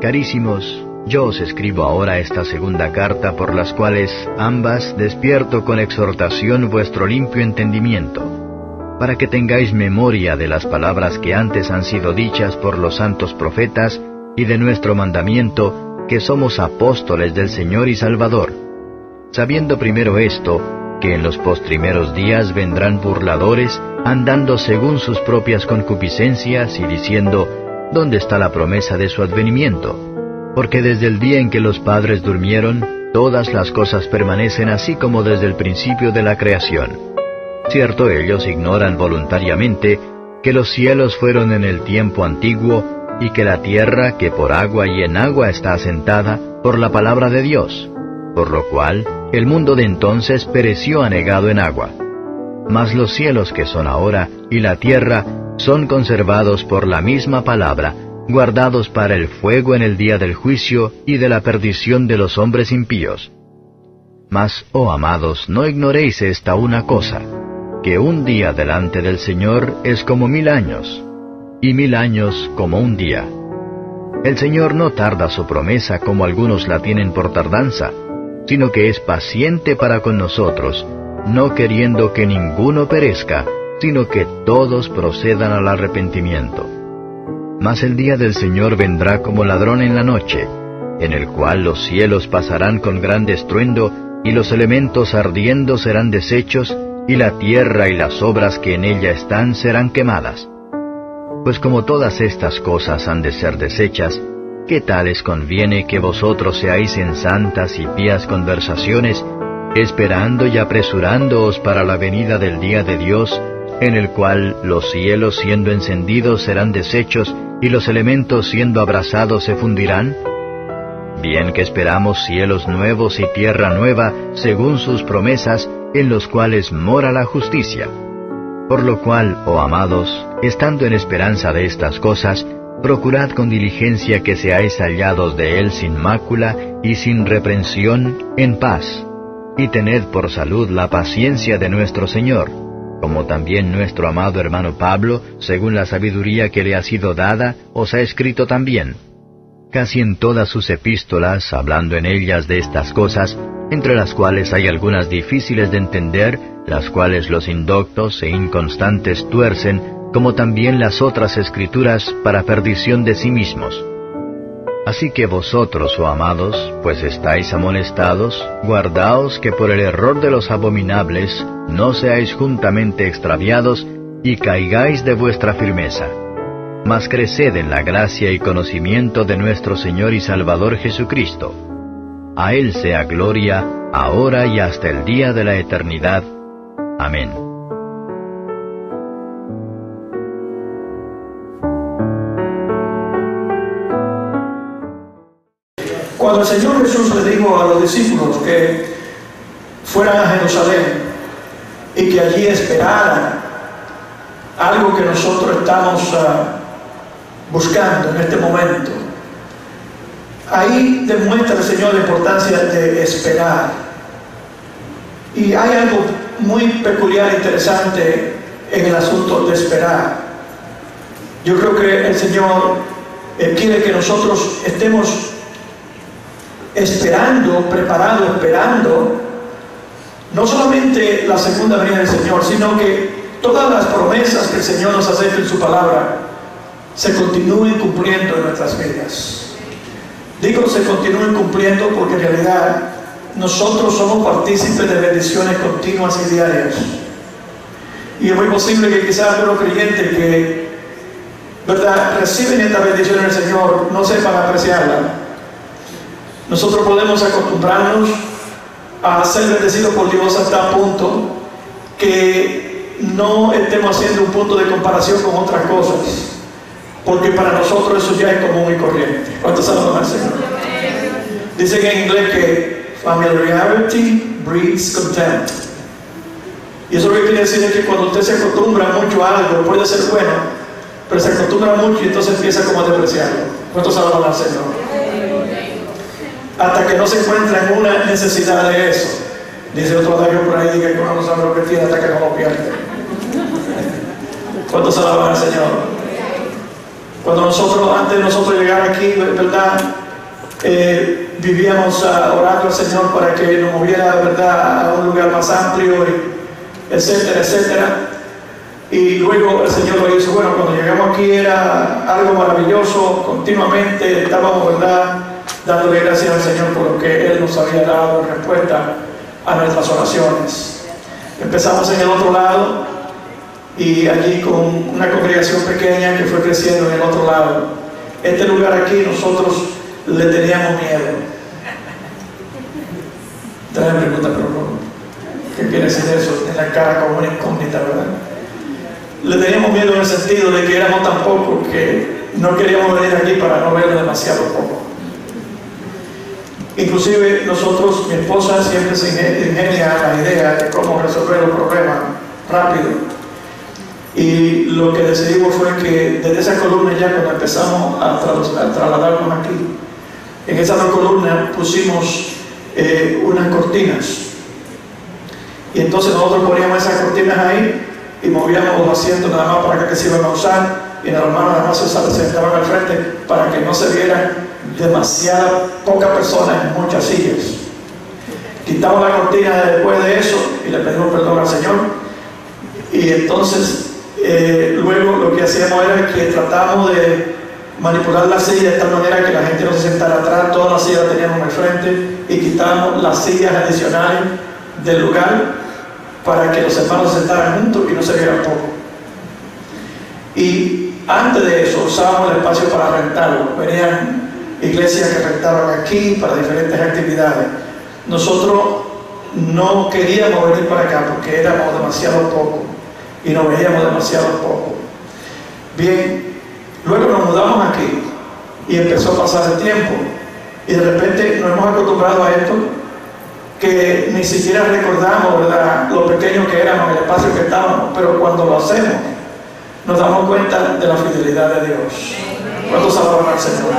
Carísimos, yo os escribo ahora esta segunda carta, por las cuales ambas despierto con exhortación vuestro limpio entendimiento, para que tengáis memoria de las palabras que antes han sido dichas por los santos profetas, y de nuestro mandamiento, que somos apóstoles del Señor y Salvador, sabiendo primero esto, que en los postrimeros días vendrán burladores, andando según sus propias concupiscencias, y diciendo, ¿dónde está la promesa de su advenimiento? Porque desde el día en que los padres durmieron, todas las cosas permanecen así como desde el principio de la creación. Cierto, ellos ignoran voluntariamente que los cielos fueron en el tiempo antiguo, y que la tierra, que por agua y en agua está asentada, por la palabra de Dios, por lo cual el mundo de entonces pereció anegado en agua. Mas los cielos que son ahora, y la tierra, son conservados por la misma palabra, guardados para el fuego en el día del juicio y de la perdición de los hombres impíos. Mas, oh amados, no ignoréis esta una cosa, que un día delante del Señor es como 1000 años, y 1000 años como un día. El Señor no tarda su promesa como algunos la tienen por tardanza, sino que es paciente para con nosotros, no queriendo que ninguno perezca, sino que todos procedan al arrepentimiento. Mas el día del Señor vendrá como ladrón en la noche, en el cual los cielos pasarán con gran estruendo, y los elementos ardiendo serán deshechos, y la tierra y las obras que en ella están serán quemadas. Pues como todas estas cosas han de ser deshechas, ¿qué tal les conviene que vosotros seáis en santas y pías conversaciones, esperando y apresurándoos para la venida del día de Dios, en el cual los cielos siendo encendidos serán deshechos, y los elementos siendo abrasados se fundirán? Bien que esperamos cielos nuevos y tierra nueva, según sus promesas, en los cuales mora la justicia. Por lo cual, oh amados, estando en esperanza de estas cosas, procurad con diligencia que seáis hallados de Él sin mácula y sin reprensión, en paz, y tened por salud la paciencia de nuestro Señor, como también nuestro amado hermano Pablo, según la sabiduría que le ha sido dada, os ha escrito también. Casi en todas sus epístolas, hablando en ellas de estas cosas, entre las cuales hay algunas difíciles de entender, las cuales los indoctos e inconstantes tuercen, como también las otras escrituras, para perdición de sí mismos. Así que vosotros, oh amados, pues estáis amonestados, guardaos que por el error de los abominables no seáis juntamente extraviados, y caigáis de vuestra firmeza. Mas creced en la gracia y conocimiento de nuestro Señor y Salvador Jesucristo. A Él sea gloria, ahora y hasta el día de la eternidad. Amén. Cuando el Señor Jesús le dijo a los discípulos que fueran a Jerusalén y que allí esperaran algo que nosotros estamos buscando en este momento, ahí demuestra el Señor la importancia de esperar. Y hay algo muy peculiar e interesante en el asunto de esperar. Yo creo que el Señor quiere que nosotros estemos esperando, preparados, esperando, no solamente la segunda venida del Señor, sino que todas las promesas que el Señor nos hace en su palabra se continúen cumpliendo en nuestras vidas. Digo se continúen cumpliendo porque en realidad nosotros somos partícipes de bendiciones continuas y diarias. Y es muy posible que quizás algunos creyentes que, ¿verdad?, reciben esta bendición del Señor no sepan apreciarla. Nosotros podemos acostumbrarnos a ser bendecidos por Dios hasta un punto que no estemos haciendo un punto de comparación con otras cosas, porque para nosotros eso ya es común y corriente. ¿Cuántos alaban al Señor? Dicen en inglés que familiarity breeds contempt. Y eso lo que quiere decir es que cuando usted se acostumbra mucho a algo, puede ser bueno, pero se acostumbra mucho y entonces empieza como a despreciarlo. ¿Cuántos alaban al Señor? Hasta que no se encuentra en una necesidad de eso. Dice otro adagio por ahí que uno no sabe lo que tiene hasta que no lo pierde. ¿Cuántos alaban al Señor? Antes de nosotros llegar aquí, ¿verdad? Vivíamos orando al Señor para que nos moviera, ¿verdad?, a un lugar más amplio, etcétera, etcétera. Y luego el Señor lo hizo. Bueno, cuando llegamos aquí era algo maravilloso. Continuamente estábamos, ¿verdad?, dándole gracias al Señor por lo que Él nos había dado en respuesta a nuestras oraciones. Empezamos en el otro lado y allí con una congregación pequeña que fue creciendo en el otro lado. Este lugar aquí nosotros le teníamos miedo. Ustedes me preguntan, pero ¿qué quiere decir eso? En la cara como una incógnita, ¿verdad? Le teníamos miedo en el sentido de que éramos tan pocos que no queríamos venir aquí para no verlo demasiado poco. Inclusive nosotros, mi esposa siempre se ingenia la idea de cómo resolver los problemas rápido. Y lo que decidimos fue que desde esa columna, ya cuando empezamos a trasladarnos aquí, en esas dos columnas pusimos unas cortinas. Y entonces nosotros poníamos esas cortinas ahí y movíamos los asientos nada más para que se iban a usar, y los hermanos nada más se sentaban al frente para que no se vieran demasiadas pocas personas en muchas sillas. Quitamos la cortina después de eso y le pedimos perdón al Señor. Y entonces luego lo que hacíamos era que tratábamos de manipular la silla de tal manera que la gente no se sentara atrás, todas las sillas las teníamos al frente, y quitábamos las sillas adicionales del lugar para que los hermanos se sentaran juntos y no se vieran poco. Y antes de eso usábamos el espacio para rentarlo. Venían iglesias que rentaban aquí para diferentes actividades. Nosotros no queríamos venir para acá porque éramos demasiado pocos y nos veíamos demasiado poco. Bien, luego nos mudamos aquí y empezó a pasar el tiempo y de repente nos hemos acostumbrado a esto, que ni siquiera recordamos, ¿verdad?, lo pequeño que éramos, el espacio que estábamos, pero cuando lo hacemos nos damos cuenta de la fidelidad de Dios. ¿Cuántos alaban al Señor?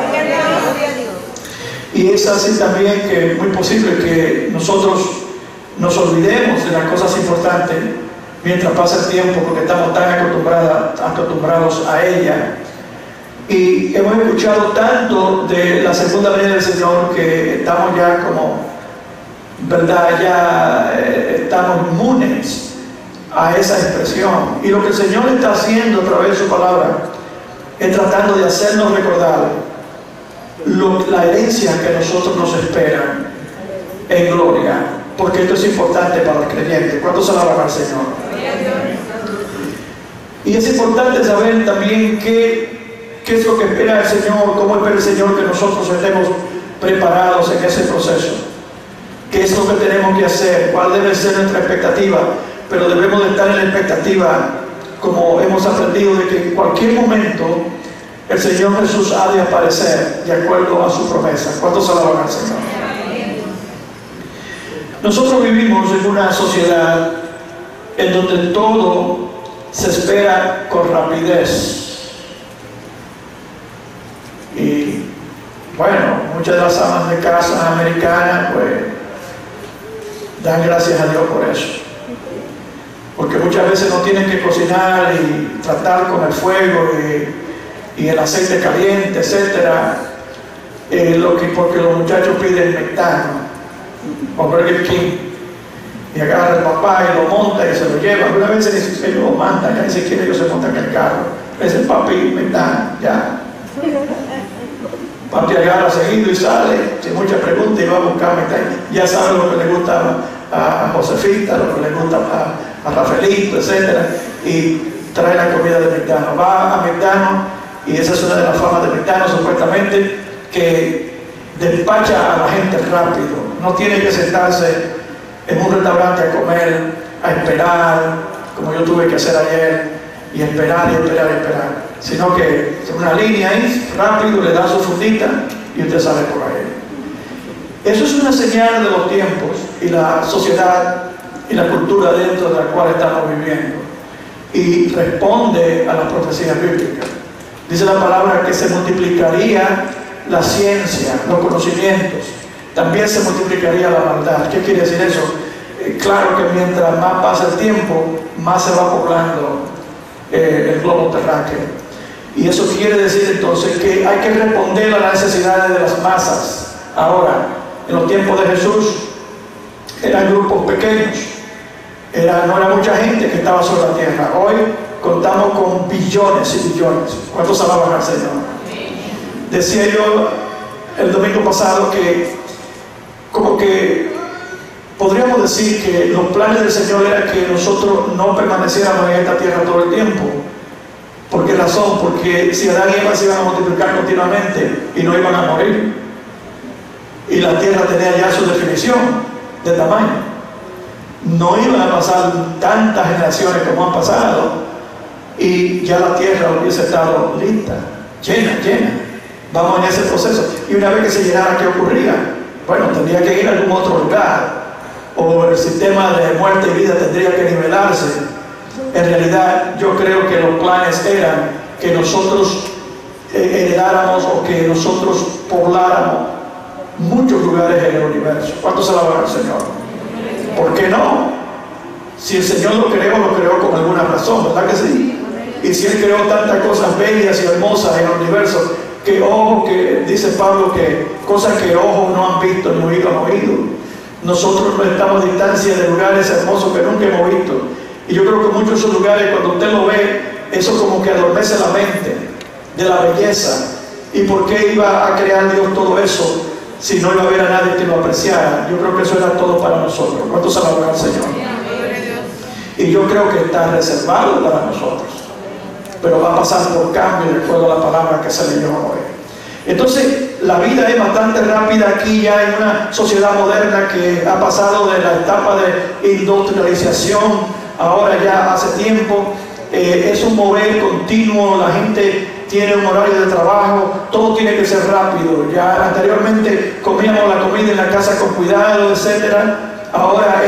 Y es así también que es muy posible que nosotros nos olvidemos de las cosas importantes mientras pasa el tiempo, porque estamos tan acostumbrados a ella. Y hemos escuchado tanto de la segunda venida del Señor que estamos ya como, ¿verdad?, ya estamos inmunes a esa expresión. Y lo que el Señor está haciendo a través de su palabra es tratando de hacernos recordar la herencia que a nosotros nos espera en gloria, porque esto es importante para los creyentes. ¿Cuántos alaban al Señor? Y es importante saber también qué es lo que espera el Señor, cómo espera el Señor que nosotros estemos preparados en ese proceso. ¿Qué es lo que tenemos que hacer? ¿Cuál debe ser nuestra expectativa? Pero debemos de estar en la expectativa, como hemos aprendido, de que en cualquier momento el Señor Jesús ha de aparecer de acuerdo a su promesa. ¿Cuántos alaban al Señor? Nosotros vivimos en una sociedad en donde todo se espera con rapidez. Y bueno, muchas de las amas de casa americanas pues dan gracias a Dios por eso, porque muchas veces no tienen que cocinar y tratar con el fuego y el aceite caliente, etcétera, porque los muchachos piden McDonald's o Burger King y agarra el papá y lo monta y se lo lleva. Algunas veces ellos lo mandan, ya ni siquiera ellos se montan en el carro. Es el papi McDonald's, ya. Papi agarra seguido y sale, sin mucha pregunta, y va a buscar McDonald's. Ya sabe lo que le gusta a Josefita, lo que le gusta a Rafaelito, etcétera, y trae la comida de McDonald's. Va a McDonald's, y esa es una de las famas de McDonald's, supuestamente, que despacha a la gente rápido. No tiene que sentarse en un restaurante a comer, a esperar, como yo tuve que hacer ayer, y esperar, sino que es una línea ahí, rápido, le da su fundita y usted sale por ahí. Eso es una señal de los tiempos y la sociedad y la cultura dentro de la cual estamos viviendo, y responde a las profecías bíblicas. Dice la palabra que se multiplicaría la ciencia, los conocimientos, también se multiplicaría la maldad. ¿Qué quiere decir eso? Claro que mientras más pasa el tiempo, más se va poblando el globo terráqueo. Y eso quiere decir entonces que hay que responder a las necesidades de las masas. Ahora, en los tiempos de Jesús, eran grupos pequeños, no era mucha gente que estaba sobre la tierra. Hoy contamos con billones y billones. ¿Cuántos alaban al Señor? Decía yo el domingo pasado que como que podríamos decir que los planes del Señor eran que nosotros no permaneciéramos en esta tierra todo el tiempo. ¿Por qué razón? Porque si Adán y Eva se iban a multiplicar continuamente y no iban a morir, y la tierra tenía ya su definición de tamaño, no iban a pasar tantas generaciones como han pasado y ya la tierra hubiese estado lista, llena. Vamos en ese proceso. Y una vez que se llenara, ¿qué ocurría? Bueno, tendría que ir a algún otro lugar, o el sistema de muerte y vida tendría que nivelarse. En realidad, yo creo que los planes eran que nosotros heredáramos o que nosotros pobláramos muchos lugares en el universo. ¿Cuántos alaban al Señor? ¿Por qué no? Si el Señor lo creó con alguna razón, ¿verdad que sí? Y si Él creó tantas cosas bellas y hermosas en el universo, que dice Pablo, que cosas que ojos no han visto ni oídos han oído. Nosotros no estamos a distancia de lugares hermosos que nunca hemos visto. Y yo creo que muchos de esos lugares, cuando usted lo ve, eso como que adormece la mente de la belleza. ¿Y por qué iba a crear Dios todo eso si no iba a haber a nadie que lo apreciara? Yo creo que eso era todo para nosotros. ¿Cuántos alaban al Señor? Y yo creo que está reservado para nosotros, pero va a pasar por cambio de acuerdo a la palabra que se leyó hoy. Entonces, la vida es bastante rápida aquí ya en una sociedad moderna que ha pasado de la etapa de industrialización, ahora ya hace tiempo, es un mover continuo, la gente tiene un horario de trabajo, todo tiene que ser rápido. Ya anteriormente comíamos la comida en la casa con cuidado, etcétera. Ahora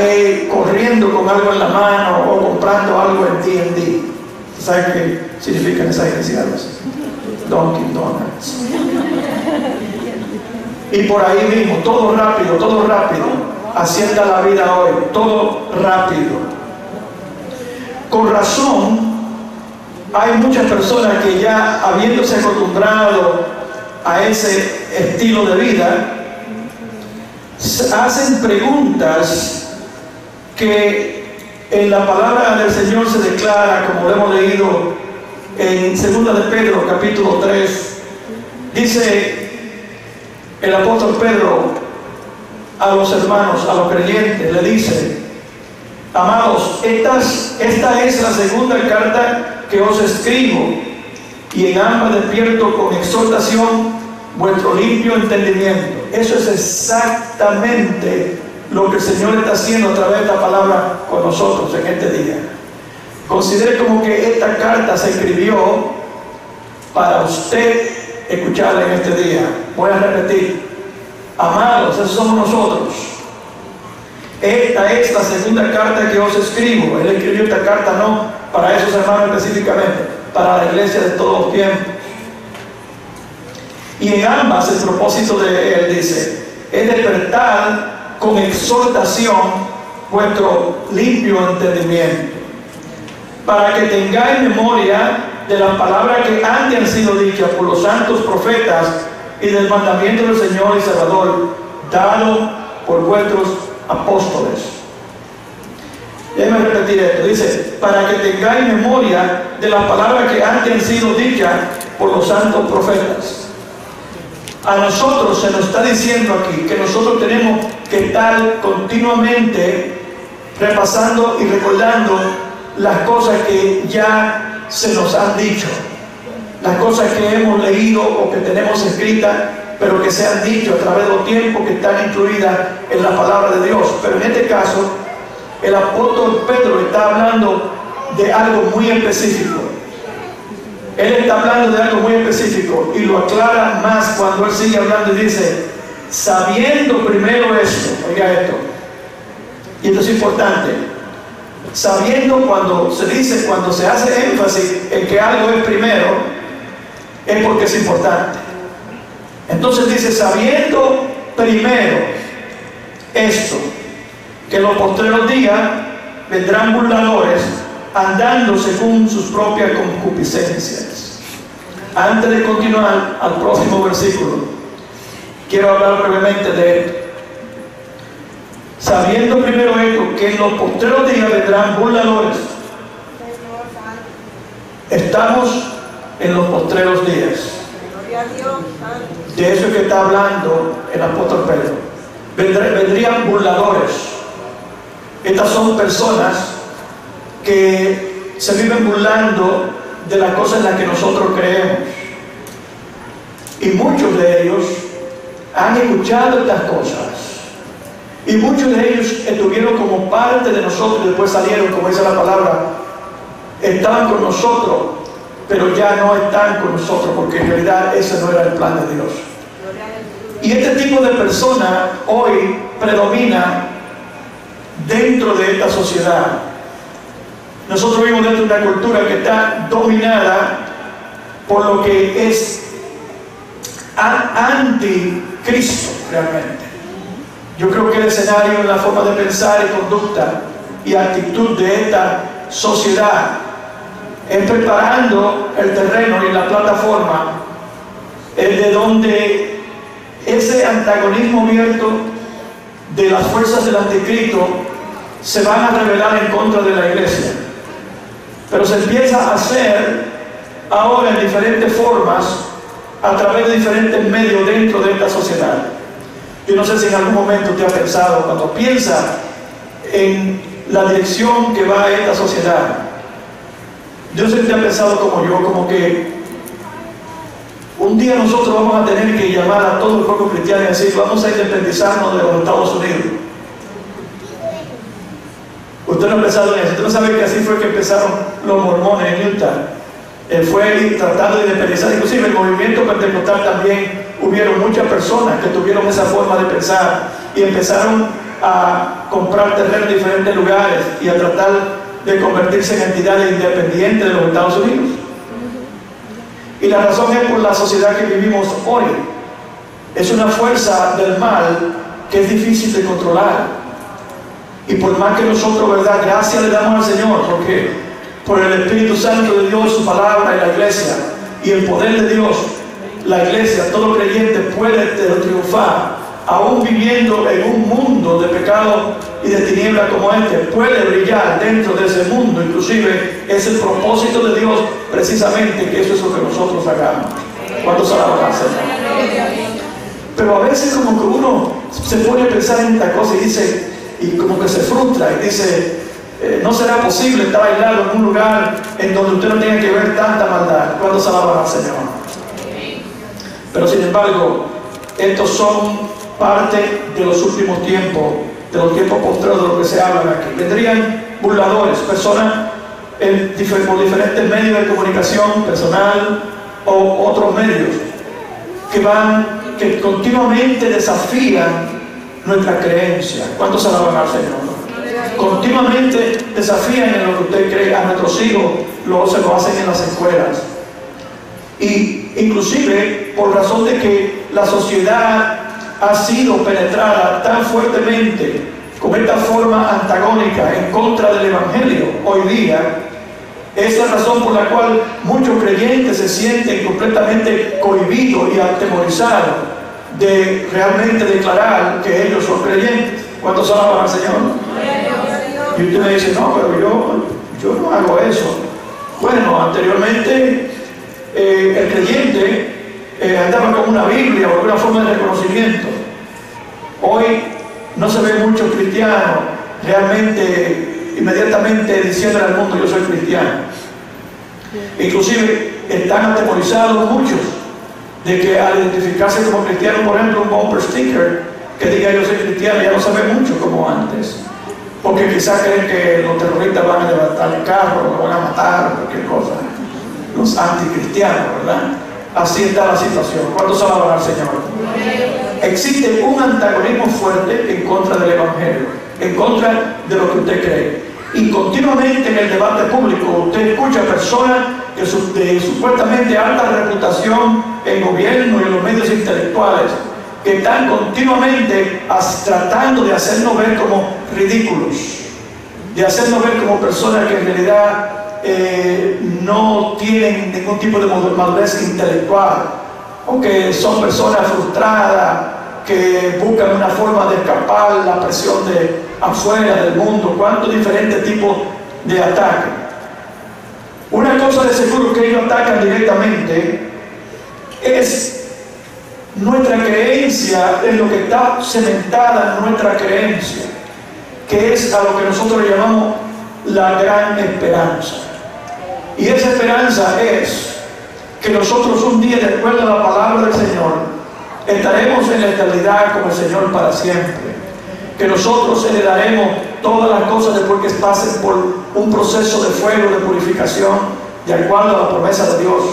corriendo con algo en la mano o comprando algo en D&D. ¿Saben qué significan esas iniciales? Dunkin' Donuts. Y por ahí mismo, todo rápido. Así está la vida hoy, todo rápido. Con razón, hay muchas personas que ya habiéndose acostumbrado a ese estilo de vida, hacen preguntas que en la palabra del Señor se declara, como lo hemos leído en 2 de Pedro, capítulo 3. Dice el apóstol Pedro a los hermanos, a los creyentes, le dice: amados, esta es la segunda carta que os escribo, y en ambas despierto con exhortación vuestro limpio entendimiento. Eso es exactamente lo que el Señor está haciendo a través de la palabra con nosotros en este día. Considere como que esta carta se escribió para usted escucharla en este día. Voy a repetir: amados, esos somos nosotros. Esta es la segunda carta que os escribo. Él escribió esta carta no para esos hermanos específicamente, para la iglesia de todos los tiempos. Y en ambas el propósito de él, dice, es despertar con exhortación vuestro limpio entendimiento, para que tengáis memoria de las palabras que antes han sido dichas por los santos profetas y del mandamiento del Señor y Salvador, dado por vuestros apóstoles. Déjenme repetir esto. Dice, para que tengáis memoria de las palabras que antes han sido dichas por los santos profetas. A nosotros se nos está diciendo aquí que nosotros tenemos que estar continuamente repasando y recordando las cosas que ya se nos han dicho, las cosas que hemos leído o que tenemos escritas, pero que se han dicho a través de los tiempos, que están incluidas en la palabra de Dios. Pero en este caso, el apóstol Pedro está hablando de algo muy específico. Él está hablando de algo muy específico y lo aclara más cuando él sigue hablando y dice, sabiendo primero esto, oiga esto, y esto es importante, sabiendo, cuando se dice, cuando se hace énfasis en que algo es primero, es porque es importante. Entonces dice, sabiendo primero esto, que en los postreros días vendrán burladores andando según sus propias concupiscencias. Antes de continuar al próximo versículo, quiero hablar brevemente de esto. Sabiendo primero esto, que en los postreros días vendrán burladores. Estamos en los postreros días. De eso es que está hablando el apóstol Pedro. Vendrían burladores. Estas son personas que se viven burlando de las cosas en las que nosotros creemos. Y muchos de ellos han escuchado estas cosas. Y muchos de ellos estuvieron como parte de nosotros y después salieron, como dice la palabra, estaban con nosotros, pero ya no están con nosotros, porque en realidad ese no era el plan de Dios. Y este tipo de persona hoy predomina dentro de esta sociedad. Nosotros vivimos dentro de una cultura que está dominada por lo que es anticristo realmente. Yo creo que el escenario, la forma de pensar y conducta y actitud de esta sociedad es preparando el terreno y la plataforma de donde ese antagonismo abierto de las fuerzas del anticristo se van a rebelar en contra de la iglesia. Pero se empieza a hacer ahora en diferentes formas a través de diferentes medios dentro de esta sociedad. Yo no sé si en algún momento usted ha pensado, cuando piensa en la dirección que va a esta sociedad, yo no sé si usted ha pensado como yo, como que un día nosotros vamos a tener que llamar a todo el pueblo cristiano y decir, vamos a independizarnos de los Estados Unidos. Usted no ha pensado en eso. Usted no sabe que así fue que empezaron los mormones en Utah. Fue tratando de independizar. Inclusive el movimiento pentecostal también hubieron muchas personas que tuvieron esa forma de pensar y empezaron a comprar terreno en diferentes lugares y a tratar de convertirse en entidades independientes de los Estados Unidos. Y la razón es por la sociedad que vivimos hoy. Es una fuerza del mal que es difícil de controlar. Y por más que nosotros, ¿verdad?, gracias le damos al Señor, porque por el Espíritu Santo de Dios, su palabra y la iglesia, y el poder de Dios, la iglesia, todo creyente puede triunfar, aún viviendo en un mundo de pecado y de tinieblas como este, puede brillar dentro de ese mundo. Inclusive es el propósito de Dios precisamente que eso es lo que nosotros hagamos. ¿Cuántos alaban al Señor? Pero a veces como que uno se pone a pensar en esta cosa y dice, y como que se frustra y dice, no será posible estar aislado en un lugar en donde usted no tenga que ver tanta maldad. ¿Cuántos alaban al Señor? Pero sin embargo, estos son parte de los últimos tiempos, de los tiempos postreros de lo que se habla aquí. Vendrían burladores, personas por diferentes medios de comunicación personal o otros medios que continuamente desafían nuestra creencia. ¿Cuántos alaban al Señor? Continuamente desafían en lo que usted cree. A nuestros hijos se lo hacen en las escuelas. Y inclusive por razón de que la sociedad ha sido penetrada tan fuertemente con esta forma antagónica en contra del Evangelio hoy día, es la razón por la cual muchos creyentes se sienten completamente cohibidos y atemorizados de realmente declarar que ellos son creyentes. ¿Cuántos alaban al Señor? Y usted me dice, no, pero yo no hago eso. Bueno, anteriormente el creyente andaba con una Biblia o alguna forma de reconocimiento. Hoy no se ve muchos cristianos realmente inmediatamente diciendo al mundo, yo soy cristiano. Inclusive están atemorizados muchos de que al identificarse como cristiano, por ejemplo, un bumper sticker que diga yo soy cristiano, ya no se ve mucho como antes, porque quizás creen que los terroristas van a levantar el carro, lo van a matar, cualquier cosa, los anticristianos, ¿verdad? Así está la situación. ¿Cuántos alaban al Señor? Existe un antagonismo fuerte en contra del Evangelio, en contra de lo que usted cree. Y continuamente en el debate público usted escucha personas de supuestamente alta reputación en gobierno y en los medios intelectuales que están continuamente tratando de hacernos ver como ridículos, de hacernos ver como personas que en realidad no tienen ningún tipo de madurez intelectual, o que son personas frustradas, que buscan una forma de escapar la presión de afuera del mundo. ¿Cuántos diferentes tipos de ataques? Una cosa de seguro que ellos atacan directamente es nuestra creencia, en lo que está cementada en nuestra creencia, que es a lo que nosotros le llamamos la gran esperanza. Y esa esperanza es que nosotros un día, de acuerdo a la palabra del Señor, estaremos en la eternidad con el Señor para siempre, que nosotros heredaremos todas las cosas después que pasen por un proceso de fuego, de purificación, de acuerdo a la promesa de Dios,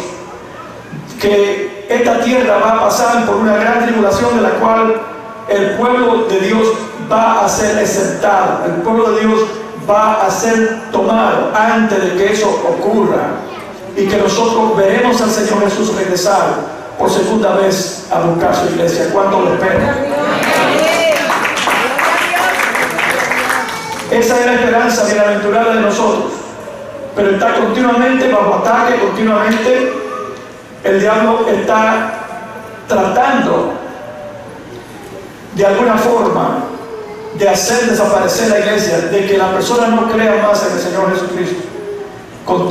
que esta tierra va a pasar por una gran tribulación de la cual el pueblo de Dios va a ser exentado, el pueblo de Dios va a ser tomado antes de que eso ocurra, y que nosotros veremos al Señor Jesús regresar por segunda vez a buscar su iglesia. ¿Cuánto le espera? Esa es la esperanza bienaventurada de nosotros, pero está continuamente bajo ataque, continuamente el diablo está tratando de alguna forma de hacer desaparecer la iglesia, de que la persona no crea más en el Señor Jesucristo.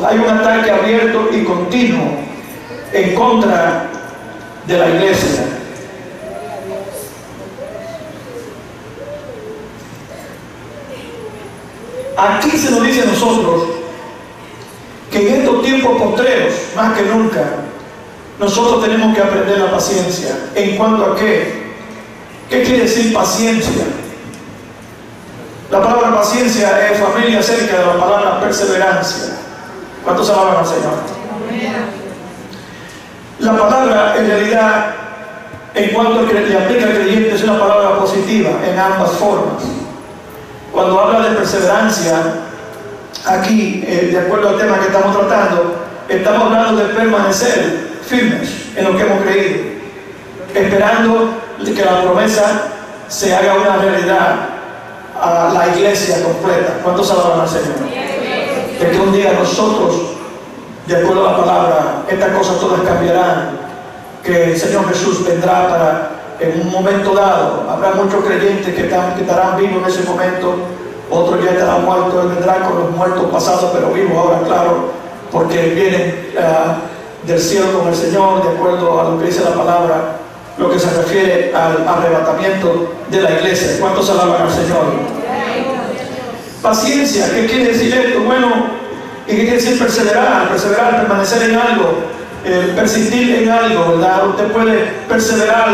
Hay un ataque abierto y continuo en contra de la iglesia. Aquí se nos dice a nosotros que en estos tiempos postreros, más que nunca, nosotros tenemos que aprender la paciencia. ¿En cuanto a qué? ¿Qué quiere decir paciencia? La palabra paciencia es familia cerca de la palabra perseverancia. ¿Cuántos alaban al Señor? La palabra, en realidad, en cuanto le aplica al creyente, es una palabra positiva en ambas formas. Cuando habla de perseverancia, aquí, de acuerdo al tema que estamos tratando, estamos hablando de permanecer firmes en lo que hemos creído, esperando que la promesa se haga una realidad a la iglesia completa. ¿Cuántos alaban al Señor? De que un día nosotros, de acuerdo a la palabra, estas cosas todas cambiarán, que el Señor Jesús vendrá para, en un momento dado, habrá muchos creyentes que estarán vivos en ese momento, otros ya estarán muertos. Él vendrá con los muertos pasados pero vivos ahora, claro, porque vienen del cielo con el Señor, de acuerdo a lo que dice la palabra, lo que se refiere al arrebatamiento de la iglesia. ¿Cuántos alaban al Señor? Paciencia, ¿qué quiere decir esto? Bueno, ¿y qué quiere decir perseverar? Perseverar, permanecer en algo, persistir en algo, ¿verdad? Usted puede perseverar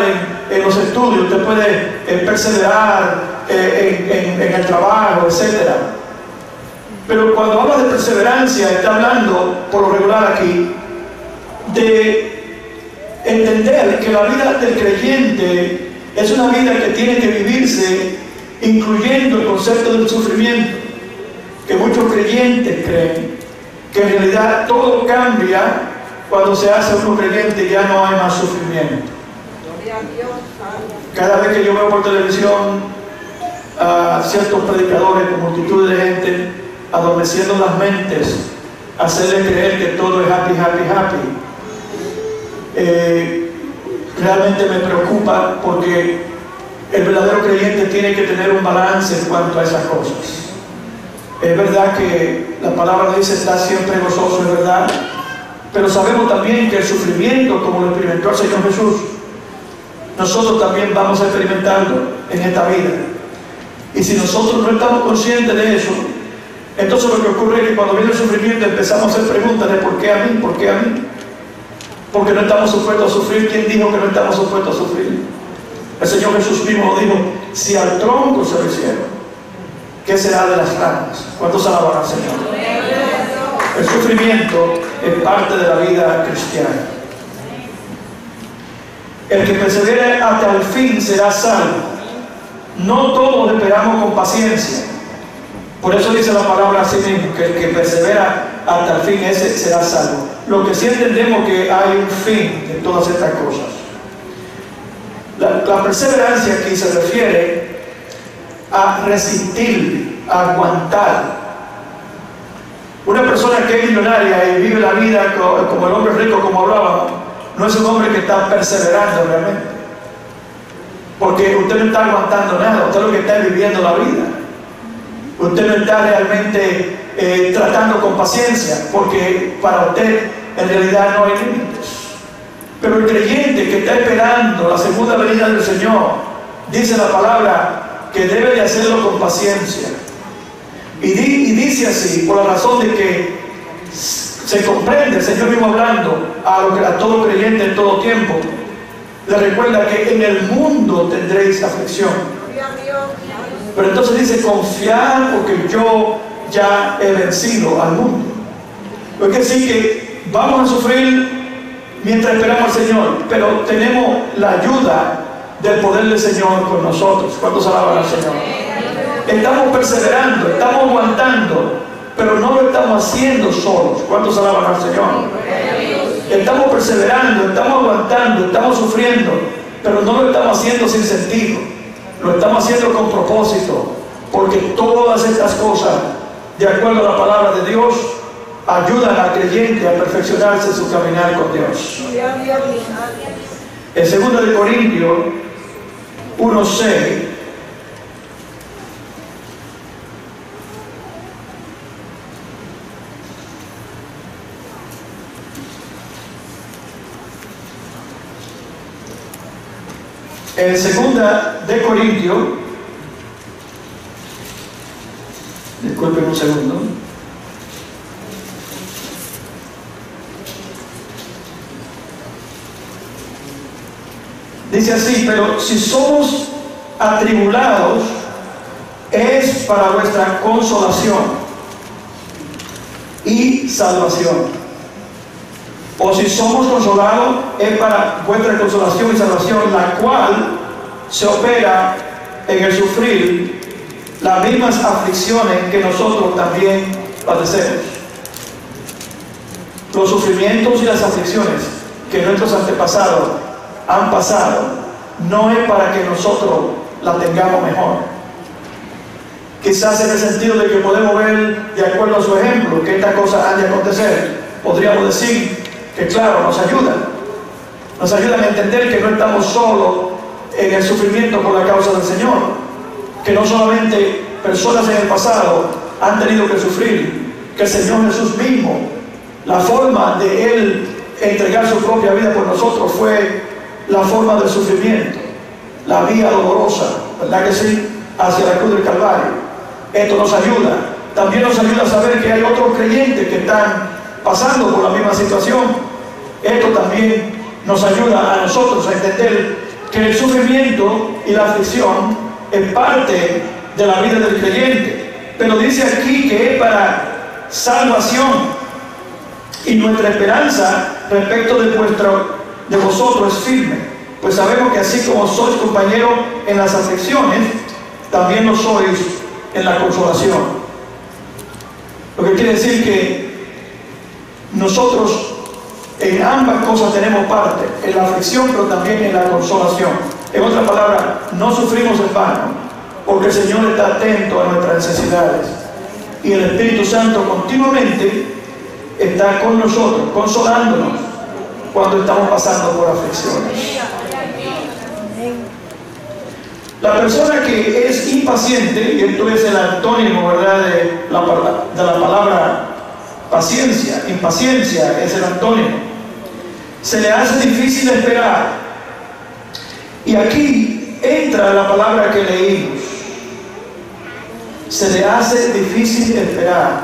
en los estudios, usted puede perseverar en el trabajo, etc. Pero cuando habla de perseverancia, está hablando, por lo regular aquí, de entender que la vida del creyente es una vida que tiene que vivirse incluyendo el concepto del sufrimiento, que muchos creyentes creen que en realidad todo cambia cuando se hace uno creyente y ya no hay más sufrimiento. Cada vez que yo veo por televisión a ciertos predicadores con multitudes de gente adormeciendo las mentes, hacerles creer que todo es happy, happy, happy, realmente me preocupa, porque el verdadero creyente tiene que tener un balance en cuanto a esas cosas. Es verdad que la palabra dice está siempre gozoso, es verdad, pero sabemos también que el sufrimiento, como lo experimentó el Señor Jesús, nosotros también vamos a experimentarlo en esta vida. Y si nosotros no estamos conscientes de eso, entonces lo que ocurre es que cuando viene el sufrimiento empezamos a hacer preguntas de ¿por qué a mí? ¿Por qué a mí? Porque no estamos supuestos a sufrir. ¿Quién dijo que no estamos supuestos a sufrir? El Señor Jesús mismo lo dijo: si al tronco se lo hicieron, ¿qué será de las ramas? ¿Cuántos alaban al Señor? El sufrimiento es parte de la vida cristiana. El que persevere hasta el fin será salvo. No todos esperamos con paciencia. Por eso dice la palabra así mismo, que el que persevera hasta el fin, ese será salvo. Lo que sí entendemos que hay un fin de todas estas cosas. La perseverancia aquí se refiere a resistir, a aguantar. Una persona que es millonaria y vive la vida como el hombre rico, como hablábamos, no es un hombre que está perseverando realmente. Porque usted no está aguantando nada, usted lo que está es viviendo la vida. Usted no está realmente tratando con paciencia, porque para usted en realidad no hay límites. Pero el creyente que está esperando la segunda venida del Señor, dice la palabra que debe de hacerlo con paciencia. Y dice así, por la razón de que se comprende, el Señor mismo hablando a todo creyente en todo tiempo, le recuerda que en el mundo tendréis aflicción. Pero entonces dice, confiad porque yo ya he vencido al mundo. Es decir que vamos a sufrir mientras esperamos al Señor, pero tenemos la ayuda del poder del Señor con nosotros. ¿Cuántos alaban al Señor? Estamos perseverando, estamos aguantando, pero no lo estamos haciendo solos. ¿Cuántos alaban al Señor? Estamos perseverando, estamos aguantando, estamos sufriendo, pero no lo estamos haciendo sin sentido. Lo estamos haciendo con propósito, porque todas estas cosas, de acuerdo a la palabra de Dios, ayudan al creyente a perfeccionarse en su caminar con Dios. En 2 de Corintios 1:6 en 2 de Corintios, disculpen un segundo, dice así: pero si somos atribulados, es para vuestra consolación y salvación. O si somos consolados, es para vuestra consolación y salvación, la cual se opera en el sufrir las mismas aflicciones que nosotros también padecemos. Los sufrimientos y las aflicciones que nuestros antepasados han pasado, no es para que nosotros la tengamos mejor. Quizás en el sentido de que podemos ver, de acuerdo a su ejemplo, que esta cosa ha de acontecer, podríamos decir que claro, nos ayudan a entender que no estamos solos en el sufrimiento por la causa del Señor, que no solamente personas en el pasado han tenido que sufrir, que el Señor Jesús mismo, la forma de Él entregar su propia vida por nosotros fue la forma del sufrimiento, la vía dolorosa, ¿verdad que sí?, hacia la cruz del Calvario. Esto nos ayuda. También nos ayuda a saber que hay otros creyentes que están pasando por la misma situación. Esto también nos ayuda a nosotros a entender que el sufrimiento y la aflicción es parte de la vida del creyente. Pero dice aquí que es para salvación. Y nuestra esperanza respecto de vosotros es firme. Pues sabemos que así como sois compañeros en las aflicciones, también lo sois en la consolación. Lo que quiere decir que nosotros en ambas cosas tenemos parte, en la aflicción pero también en la consolación. En otras palabras, no sufrimos en vano, porque el Señor está atento a nuestras necesidades y el Espíritu Santo continuamente está con nosotros, consolándonos cuando estamos pasando por aflicciones. La persona que es impaciente, y esto es el antónimo, ¿verdad?, de la palabra paciencia, impaciencia es el antónimo, se le hace difícil esperar. Y aquí entra la palabra que leímos: se le hace difícil esperar.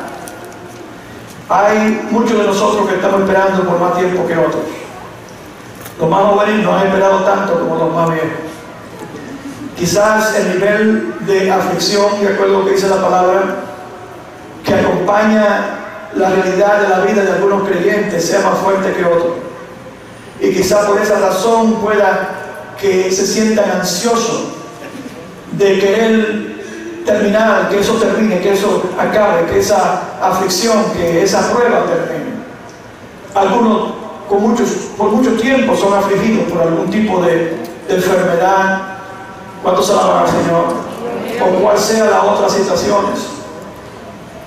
Hay muchos de nosotros que estamos esperando por más tiempo que otros. Los más jóvenes no han esperado tanto como los más viejos. Quizás el nivel de aflicción, de acuerdo a lo que dice la palabra, que acompaña la realidad de la vida de algunos creyentes, sea más fuerte que otros. Y quizás por esa razón pueda que se sientan ansiosos de querer terminar, que eso termine, que eso acabe, que esa aflicción, que esa prueba termine. Algunos por mucho tiempo son afligidos por algún tipo de enfermedad. ¿Cuántos alaban al Señor? O cual sea las otras situaciones.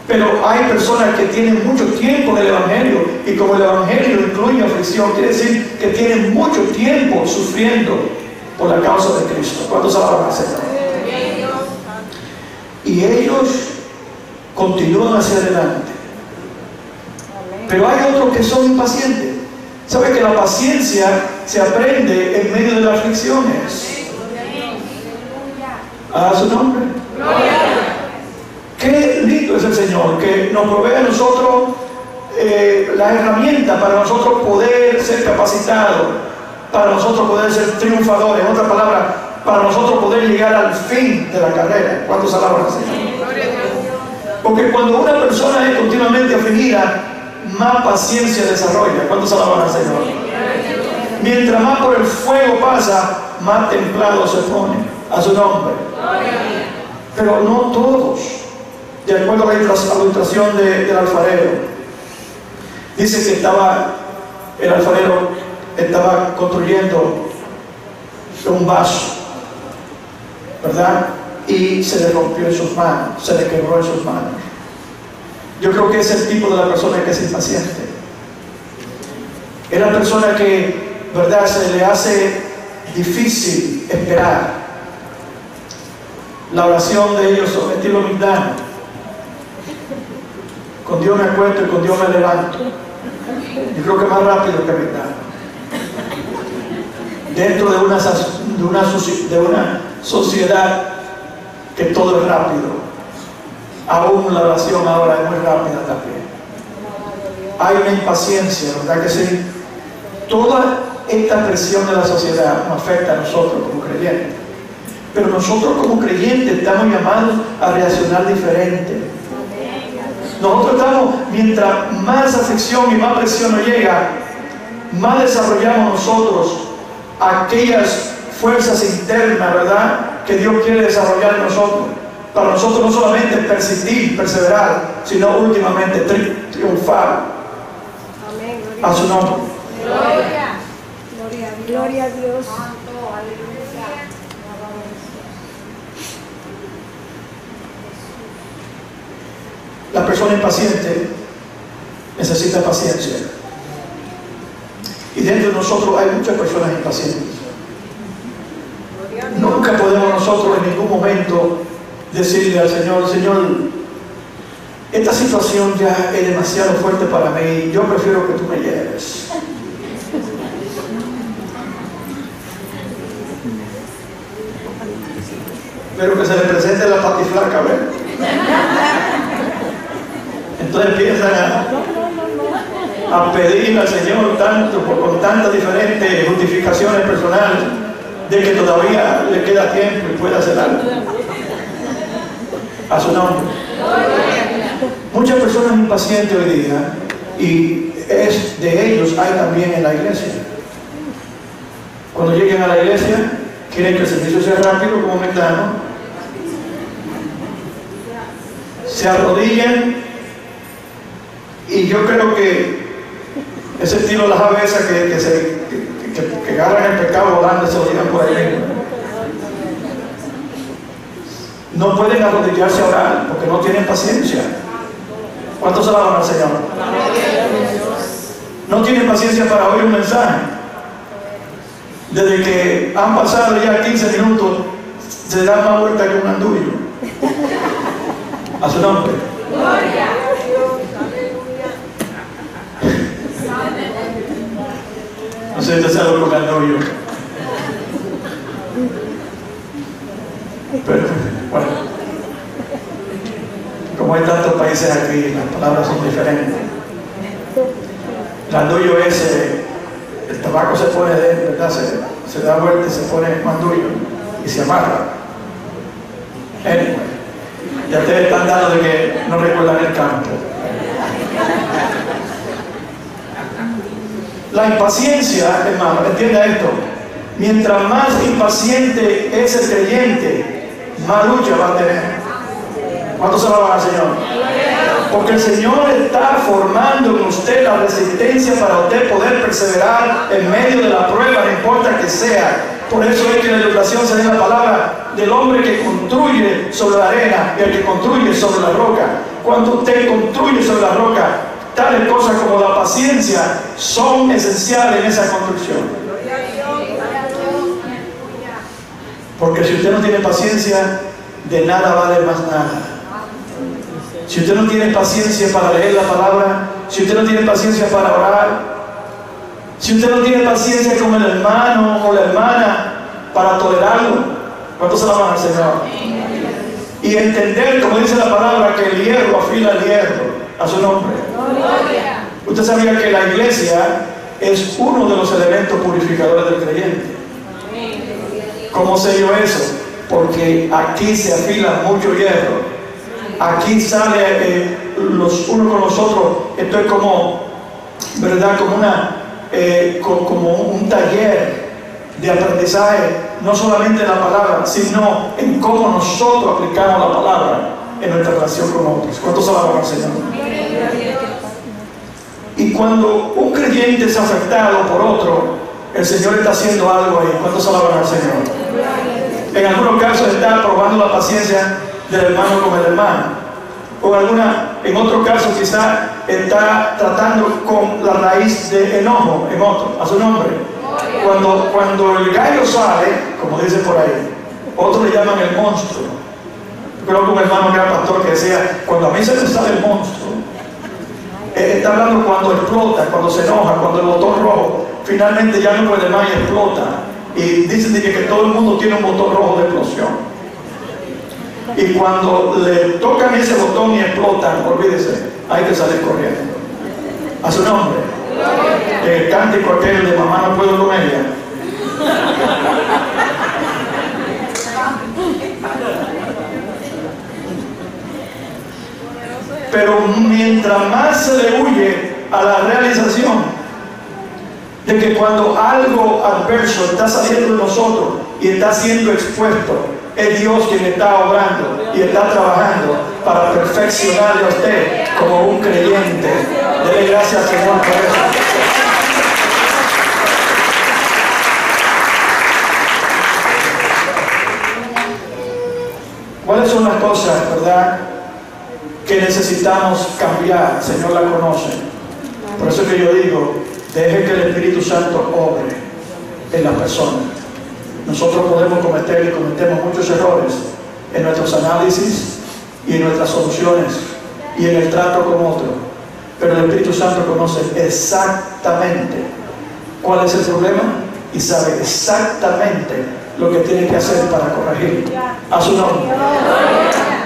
Pero hay personas que tienen mucho tiempo en el Evangelio, y como el Evangelio incluye aflicción, quiere decir que tienen mucho tiempo sufriendo por la causa de Cristo. ¿Cuántos alaban al Señor? Y ellos continúan hacia adelante. Pero hay otros que son impacientes. ¿Sabe que la paciencia se aprende en medio de las aflicciones? A su nombre. Qué lindo es el Señor, que nos provee a nosotros la herramienta para nosotros poder ser capacitados, para nosotros poder ser triunfadores. En otras palabras, para nosotros poder llegar al fin de la carrera. ¿Cuántos alaban al Señor? Porque cuando una persona es continuamente afligida, más paciencia desarrolla. ¿Cuántos alaban al Señor? Mientras más por el fuego pasa, más templado se pone. A su nombre. Pero no todos, de acuerdo a la ilustración del alfarero. Dice que el alfarero estaba construyendo un vaso, ¿verdad? Y se le rompió en sus manos, se le quebró en sus manos. Yo creo que es el tipo de la persona que es impaciente. Es la persona que, ¿verdad?, se le hace difícil esperar. La oración de ellos son estilo mundano. Con Dios me acuesto y con Dios me levanto. Yo creo que más rápido que mundano. Dentro de una sociedad que todo es rápido. Aún la oración ahora es muy rápida también. Hay una impaciencia, ¿verdad que sí? Toda esta presión de la sociedad nos afecta a nosotros como creyentes. Pero nosotros como creyentes estamos llamados a reaccionar diferente. Nosotros estamos, mientras más aflicción y más presión nos llega, más desarrollamos nosotros aquellas fuerzas internas, ¿verdad?, que Dios quiere desarrollar en nosotros. Para nosotros no solamente persistir, perseverar, sino últimamente triunfar. Amén. A su nombre. Gloria a Dios. La persona impaciente necesita paciencia. Y dentro de nosotros hay muchas personas impacientes. Nunca podemos nosotros en ningún momento decirle al Señor: Señor, esta situación ya es demasiado fuerte para mí, yo prefiero que tú me lleves. Pero que se le presente la patiflaca, ¿ves? Entonces empiezan a pedir al Señor con tantas diferentes justificaciones personales de que todavía le queda tiempo y puede hacer algo. A su nombre. Muchas personas impacientes hoy día, y es de ellos hay también en la iglesia. Cuando lleguen a la iglesia, quieren que el servicio sea rápido como metano, se arrodillan, y yo creo que ese estilo de las aves que agarran el pecado volando y se lo llevan por ahí. No pueden arrodillarse a orar porque no tienen paciencia. ¿Cuántos alaban al Señor? No tienen paciencia para oír un mensaje. Desde que han pasado ya 15 minutos, se dan más vuelta que un andullo. A su nombre. No sé si usted sabe lo que andullo. Pero, bueno, como hay tantos países aquí, las palabras son diferentes. El andullo es, el tabaco se pone dentro, ¿verdad? Se da vuelta y se pone un andullo y se amarra. Anyway, ya ustedes están dando de que no recuerdan el campo. La impaciencia, hermano, entienda esto. Mientras más impaciente es el creyente, más lucha va a tener. ¿Cuánto se va al Señor? Porque el Señor está formando en usted la resistencia para usted poder perseverar en medio de la prueba, no importa que sea. Por eso es que en la ilustración se da la palabra del hombre que construye sobre la arena y el que construye sobre la roca. cuando usted construye sobre la roca, tales cosas como la paciencia son esenciales en esa construcción. Porque si usted no tiene paciencia, de nada vale más nada. Si usted no tiene paciencia para leer la palabra, si usted no tiene paciencia para orar, si usted no tiene paciencia con el hermano o la hermana para tolerarlo, ¿cuántos alaban al Señor? Y entender, como dice la palabra, que el hierro afila el hierro, a su nombre. Usted sabía que la iglesia es uno de los elementos purificadores del creyente. ¿Cómo sé yo eso? Porque aquí se afila mucho hierro. Aquí sale los unos con los otros. Esto es como, ¿verdad? Como un taller de aprendizaje, no solamente en la palabra, sino en cómo nosotros aplicamos la palabra en nuestra relación con otros. ¿Cuántos alaban al Señor? Y cuando un creyente es afectado por otro, el Señor está haciendo algo ahí. ¿Cuántos alaban al Señor? En algunos casos está probando la paciencia del hermano con el hermano. O en otro caso quizás está tratando con la raíz de enojo en otro, a su nombre. Cuando el gallo sale, como dice por ahí, otros le llaman el monstruo. Creo que un hermano que era pastor que decía, cuando a mí se me sale el monstruo, está hablando cuando explota, cuando se enoja, cuando el botón rojo finalmente ya no puede más y explota. Y dicen que todo el mundo tiene un botón rojo de explosión. Y cuando le tocan ese botón y explotan, olvídese, hay que salir corriendo. A su nombre. El cántico aquel de mamá no puedo con ella. Pero mientras más se le huye a la realización de que cuando algo adverso está saliendo de nosotros y está siendo expuesto, es Dios quien está obrando y está trabajando para perfeccionarle a usted como un creyente. Dele gracias al Señor por eso. ¿Cuáles son las cosas, verdad, que necesitamos cambiar? El Señor la conoce. Por eso que yo digo, deje que el Espíritu Santo obre en la persona. Nosotros podemos cometer y cometemos muchos errores en nuestros análisis y en nuestras soluciones y en el trato con otros. Pero el Espíritu Santo conoce exactamente cuál es el problema y sabe exactamente lo que tiene que hacer para corregir a su nombre.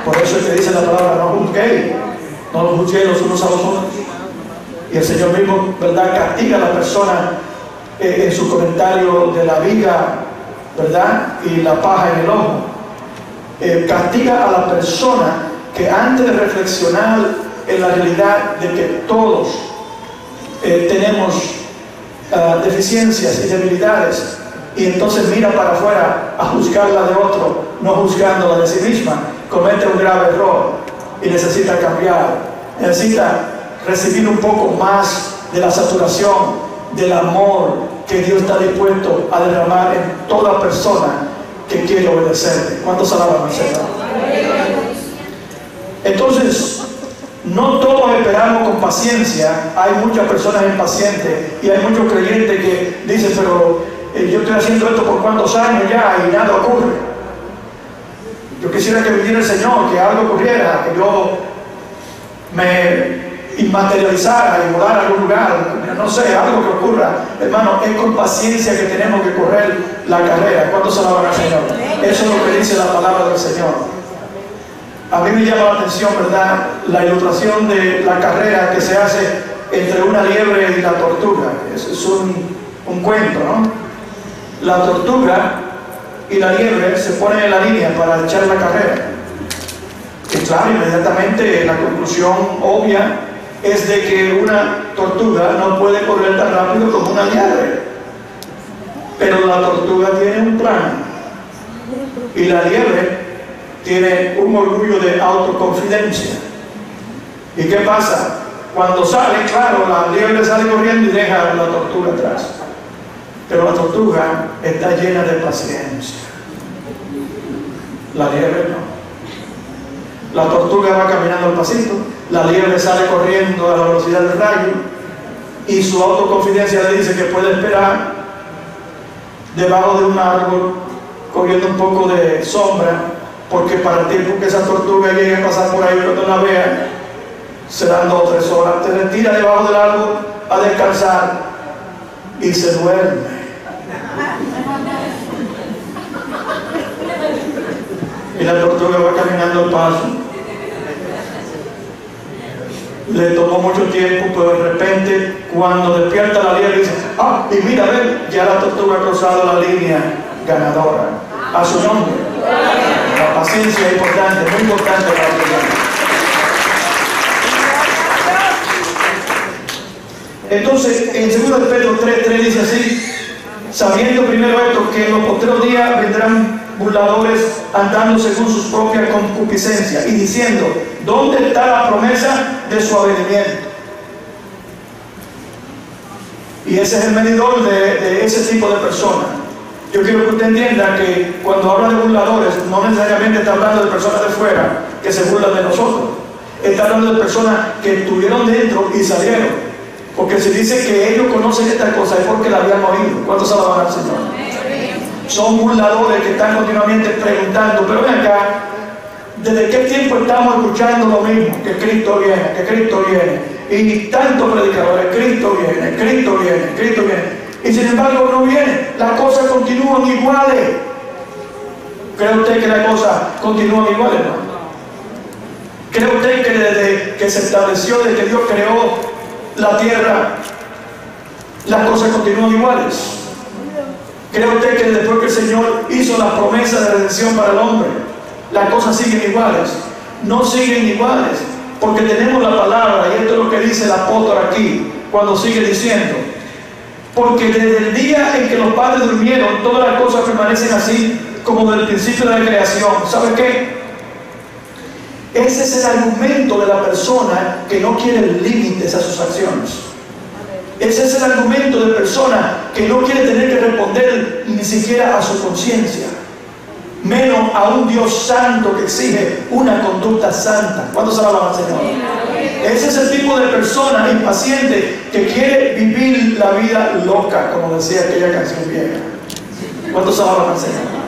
Por eso es que dice la palabra, no juzguéis, no los juzguéis los unos a los otros. Y el Señor mismo, ¿verdad?, castiga a la persona en su comentario de la viga, ¿verdad?, y la paja en el ojo. Castiga a la persona que antes de reflexionar en la realidad de que todos tenemos deficiencias y debilidades, y entonces mira para afuera a juzgarla de otro, no juzgándola de sí misma, comete un grave error y necesita cambiar, necesita recibir un poco más de la saturación, del amor que Dios está dispuesto a derramar en toda persona que quiere obedecerle. ¿Cuántos alaban al Señor? Entonces, no todos esperamos con paciencia. Hay muchas personas impacientes y hay muchos creyentes que dicen, pero yo estoy haciendo esto por cuántos años ya y nada ocurre. Yo quisiera que viniera el Señor, que algo ocurriera, que yo me inmaterializara y volara a algún lugar, no sé, algo que ocurra. Hermano, es con paciencia que tenemos que correr la carrera. ¿Cuántos alaban al Señor? Eso es lo que dice la palabra del Señor. A mí me llama la atención, ¿verdad?, la ilustración de la carrera que se hace entre una liebre y la tortuga. Es un cuento, ¿no? La tortuga y la liebre se ponen en la línea para echar la carrera. Y claro, inmediatamente la conclusión obvia es de que una tortuga no puede correr tan rápido como una liebre. Pero la tortuga tiene un plan y la liebre tiene un orgullo de autoconfidencia. ¿Y qué pasa? Cuando sale, claro, la liebre sale corriendo y deja a la tortuga atrás. Pero la tortuga está llena de paciencia. La liebre no. La tortuga va caminando al pasito, la liebre sale corriendo a la velocidad del rayo y su autoconfidencia le dice que puede esperar debajo de un árbol, cogiendo un poco de sombra, porque para el tiempo que esa tortuga llegue a pasar por ahí, cuando la vea, serán 2 o 3 horas. Se retira debajo del árbol a descansar y se duerme. Y la tortuga va caminando al paso. Le tomó mucho tiempo, pero de repente, cuando despierta la liebre, dice: ah, y mira, ven, ya la tortuga ha cruzado la línea ganadora. A su nombre. La paciencia es importante, muy importante para el cristiano. Entonces, en 2 Pedro 3:3 dice así: sabiendo primero esto, que en los postreros días vendrán burladores andando según sus propias concupiscencias y diciendo: ¿dónde está la promesa de su avenimiento? Y ese es el medidor de ese tipo de personas. Yo quiero que usted entienda que cuando habla de burladores, no necesariamente está hablando de personas de fuera que se burlan de nosotros. Está hablando de personas que estuvieron dentro y salieron. Porque si dice que ellos conocen esta cosa es porque la habían oído. ¿Cuántos alaban al Señor? Son burladores que están continuamente preguntando: pero ven acá, ¿desde qué tiempo estamos escuchando lo mismo? Que Cristo viene, que Cristo viene. Y tantos predicadores: Cristo viene, Cristo viene, Cristo viene. Y sin embargo no viene. Las cosas continúan iguales. ¿Cree usted que las cosas continúan iguales? No. ¿Cree usted que desde que se estableció, desde que Dios creó la tierra, las cosas continúan iguales? ¿Cree usted que después que el Señor hizo la promesa de redención para el hombre, las cosas siguen iguales? No siguen iguales, porque tenemos la palabra, y esto es lo que dice el apóstol aquí, cuando sigue diciendo: porque desde el día en que los padres durmieron, todas las cosas permanecen así como desde el principio de la creación. ¿Sabe qué? Ese es el argumento de la persona que no quiere límites a sus acciones. Ese es el argumento de persona que no quiere tener que responder ni siquiera a su conciencia, menos a un Dios santo que exige una conducta santa. ¿Cuántos alaban al Señor? Ese es el tipo de persona impaciente que quiere vivir la vida loca, como decía aquella canción vieja. ¿Cuántos alaban al Señor?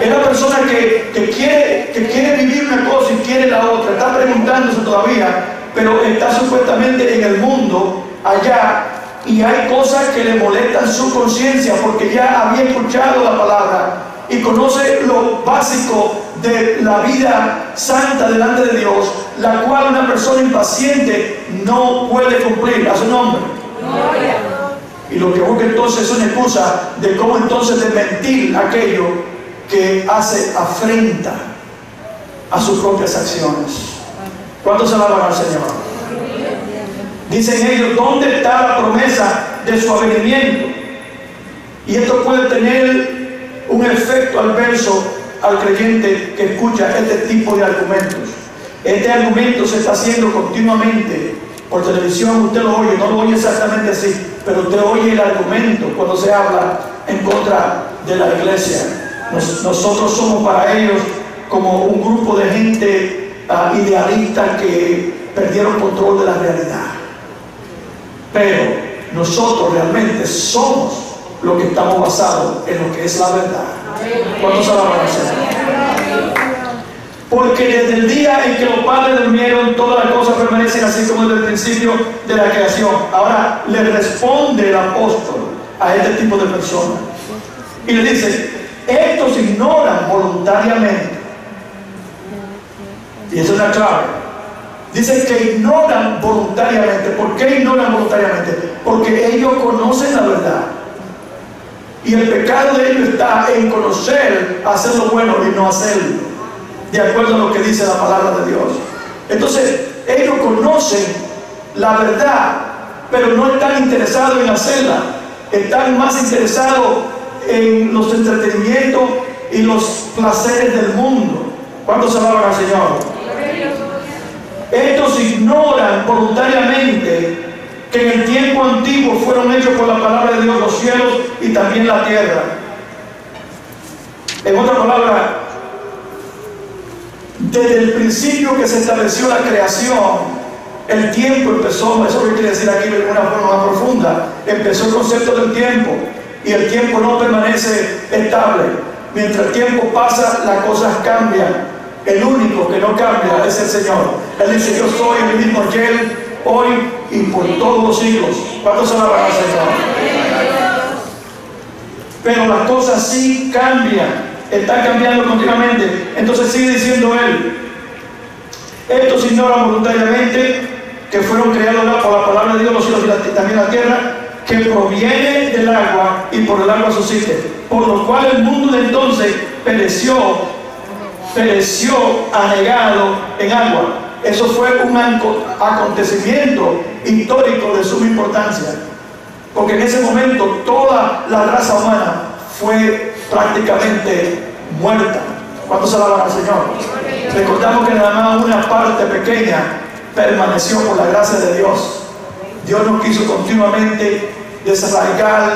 Es la persona que quiere vivir una cosa y quiere la otra. Está preguntándose todavía, pero está supuestamente en el mundo allá, y hay cosas que le molestan su conciencia porque ya había escuchado la palabra y conoce lo básico de la vida santa delante de Dios, la cual una persona impaciente no puede cumplir. A su nombre. Gloria. Y lo que busca entonces es una excusa de cómo entonces desmentir aquello que hace afrenta a sus propias acciones. ¿Cuántos alaban al Señor? Dicen ellos: ¿dónde está la promesa de su avenimiento? Y esto puede tener un efecto adverso al creyente que escucha este tipo de argumentos. Este argumento se está haciendo continuamente por televisión. Usted lo oye, no lo oye exactamente así, pero usted oye el argumento cuando se habla en contra de la iglesia. Nosotros somos para ellos como un grupo de gente idealista que perdieron control de la realidad. Pero nosotros realmente somos lo que estamos basados en lo que es la verdad. ¿Cuántos alaban al Señor? Porque desde el día en que los padres durmieron, todas las cosas permanecen así como desde el principio de la creación. Ahora le responde el apóstol a este tipo de personas y le dice: estos ignoran voluntariamente. Y eso es una clave. Dice que ignoran voluntariamente. ¿Por qué ignoran voluntariamente? Porque ellos conocen la verdad. Y el pecado de ellos está en conocer, hacer lo bueno y no hacerlo, de acuerdo a lo que dice la palabra de Dios. Entonces, ellos conocen la verdad, pero no están interesados en hacerla. Están más interesados en los entretenimientos y los placeres del mundo. ¿Cuántos alaban al Señor? Estos ignoran voluntariamente que en el tiempo antiguo fueron hechos por la palabra de Dios los cielos y también la tierra. En otra palabra, Desde el principio que se estableció la creación, el tiempo empezó, eso que quiere decir aquí de una forma más profunda, empezó el concepto del tiempo, y el tiempo no permanece estable. Mientras el tiempo pasa, las cosas cambian. El único que no cambia es el Señor. Él dice: yo soy el mismo ayer, hoy y por todos los siglos. ¿Cuántos alaban al Señor? Pero las cosas sí cambian, están cambiando continuamente. Entonces sigue diciendo él: estos ignoran voluntariamente que fueron creados por la palabra de Dios los cielos y también la tierra, que proviene del agua y por el agua subsiste, por lo cual el mundo de entonces pereció anegado en agua. Eso fue un acontecimiento histórico de suma importancia, porque en ese momento toda la raza humana fue prácticamente muerta. ¿Cuántos alaban al Señor? Recordamos que nada más una parte pequeña permaneció por la gracia de Dios. Dios no quiso continuamente desarraigar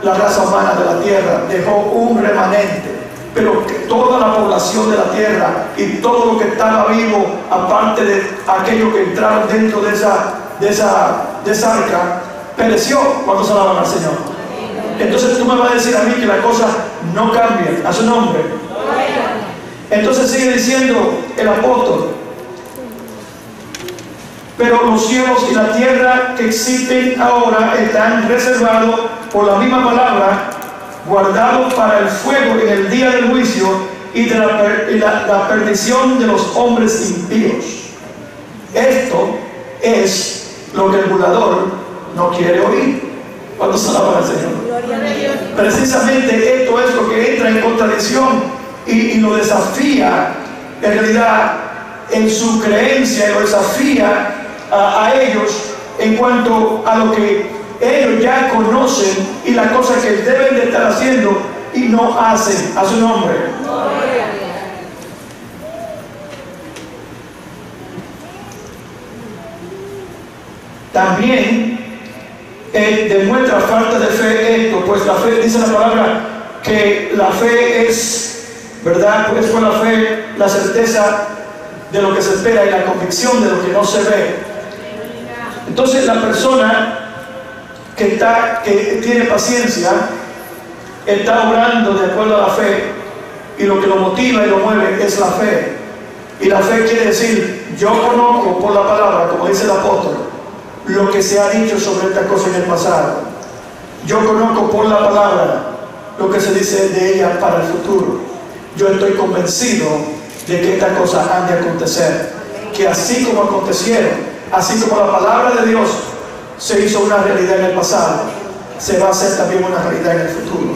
la raza humana de la tierra, dejó un remanente, pero que toda la población de la tierra y todo lo que estaba vivo, aparte de aquellos que entraron dentro de esa arca, pereció. Cuando se alaban al Señor. Entonces tú me vas a decir a mí que las cosas no cambian. A su nombre. Entonces sigue diciendo el apóstol: pero los cielos y la tierra que existen ahora están reservados por la misma palabra, guardados para el fuego en el día del juicio y de la perdición de los hombres impíos. Esto es lo que el burlador no quiere oír. Cuando se alaba al Señor. Precisamente esto es lo que entra en contradicción y lo desafía, en realidad, en su creencia, y lo desafía a ellos en cuanto a lo que ellos ya conocen y las cosas que deben de estar haciendo y no hacen. A su nombre. También demuestra falta de fe esto, pues la fe, dice la palabra, que la fe es, ¿verdad? Pues por la fe, la certeza de lo que se espera y la convicción de lo que no se ve. Entonces la persona que tiene paciencia está obrando de acuerdo a la fe, y lo que lo motiva y lo mueve es la fe. Y la fe quiere decir: yo conozco por la palabra, como dice el apóstol, lo que se ha dicho sobre esta cosa en el pasado. Yo conozco por la palabra lo que se dice de ella para el futuro. Yo estoy convencido de que estas cosas han de acontecer, que así como acontecieron, así como la palabra de Dios se hizo una realidad en el pasado, se va a hacer también una realidad en el futuro.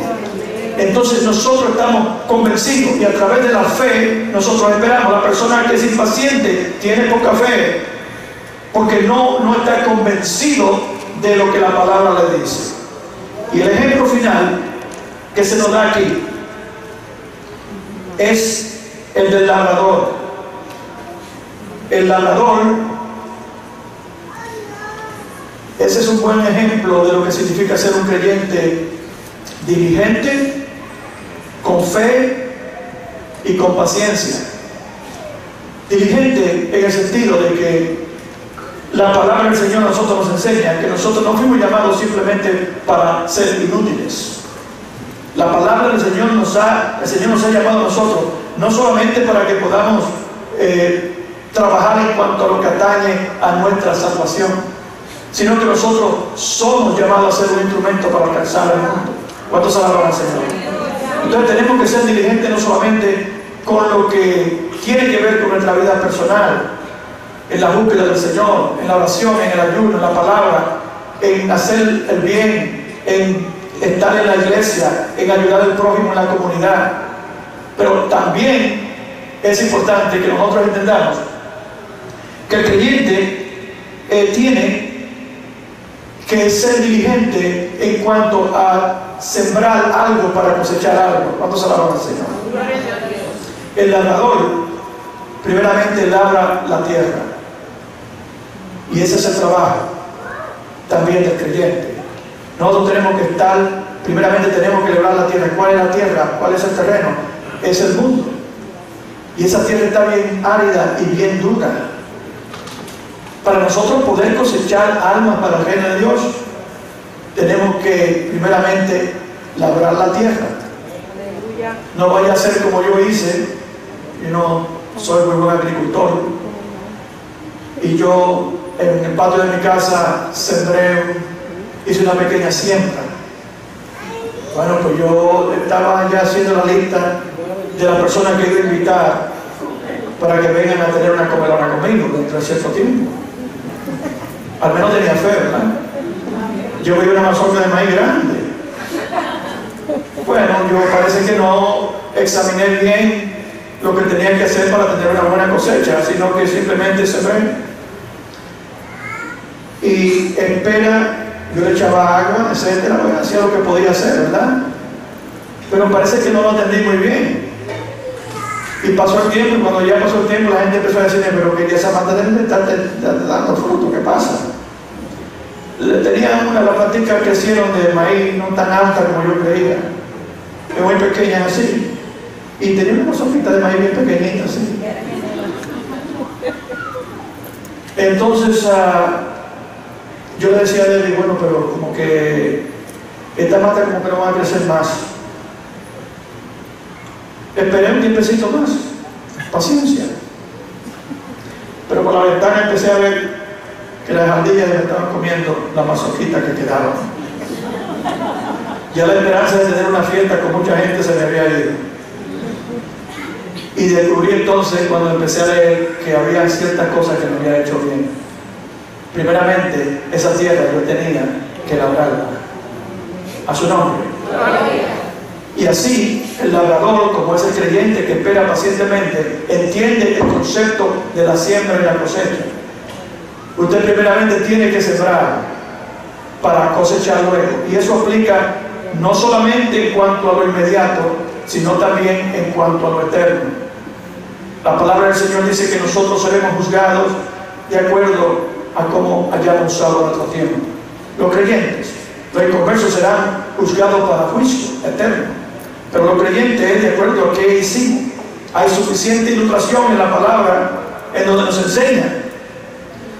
Entonces nosotros estamos convencidos, y a través de la fe nosotros esperamos. La persona que es impaciente tiene poca fe, porque no está convencido de lo que la palabra le dice. Y el ejemplo final que se nos da aquí es el del labrador. El labrador, ese es un buen ejemplo de lo que significa ser un creyente diligente, con fe y con paciencia. Diligente en el sentido de que la palabra del Señor a nosotros nos enseña que nosotros no fuimos llamados simplemente para ser inútiles. La palabra del Señor el Señor nos ha llamado a nosotros no solamente para que podamos trabajar en cuanto a lo que atañe a nuestra salvación, sino que nosotros somos llamados a ser un instrumento para alcanzar el mundo. ¿Cuántos alaban al Señor? Entonces tenemos que ser diligentes no solamente con lo que tiene que ver con nuestra vida personal, en la búsqueda del Señor, en la oración, en el ayuno, en la palabra, en hacer el bien, en estar en la iglesia, en ayudar al prójimo en la comunidad. Pero también es importante que nosotros entendamos que el creyente tiene que ser diligente en cuanto a sembrar algo para cosechar algo. ¿Cuántos alaban al Señor? El labrador primeramente labra la tierra, y ese es el trabajo también del creyente. Nosotros tenemos que primeramente tenemos que labrar la tierra. ¿Cuál es la tierra? ¿Cuál es el terreno? Es el mundo. Y esa tierra está bien árida y bien dura. Para nosotros poder cosechar almas para el reino de Dios, tenemos que primeramente labrar la tierra. No vaya a ser como yo hice. Yo no soy muy buen agricultor, y yo en el patio de mi casa hice una pequeña siembra. Bueno, pues yo estaba ya haciendo la lista de las personas que iba a invitar para que vengan a tener una comedora conmigo dentro de cierto tiempo. Al menos tenía fe, ¿verdad? Yo vi una mazorca de maíz grande. Bueno, yo parece que no examiné bien lo que tenía que hacer para tener una buena cosecha, sino que simplemente sembré. Y en pena yo le echaba agua, etcétera, hacía lo que podía hacer, ¿verdad? Pero parece que no lo entendí muy bien. Y pasó el tiempo, y cuando ya pasó el tiempo, la gente empezó a decirme, pero que esa mata debe estar dando fruto, ¿qué pasa? Tenía las plantitas crecieron de maíz no tan alta como yo creía, muy pequeñas así, y tenía una sopita de maíz bien pequeñita así. Entonces yo le decía a él, bueno, pero como que esta mata como que no va a crecer más. Esperé un tiempecito más, paciencia. Pero por la ventana empecé a ver que las ardillas me estaban comiendo la mazorquita que quedaba. Ya la esperanza de tener una fiesta con mucha gente se me había ido. Y descubrí entonces, cuando empecé a leer, que había ciertas cosas que no había hecho bien. Primeramente, esa tierra yo tenía que labrarla. A su nombre. Y así, el labrador, como es el creyente que espera pacientemente, entiende el concepto de la siembra y la cosecha. Usted primeramente tiene que sembrar para cosechar luego. Y eso aplica no solamente en cuanto a lo inmediato, sino también en cuanto a lo eterno. La palabra del Señor dice que nosotros seremos juzgados de acuerdo a cómo hayamos usado nuestro tiempo. Los creyentes, los inconversos serán juzgados para juicio eterno, pero los creyentes es de acuerdo a qué hicimos. Hay suficiente ilustración en la palabra en donde nos enseña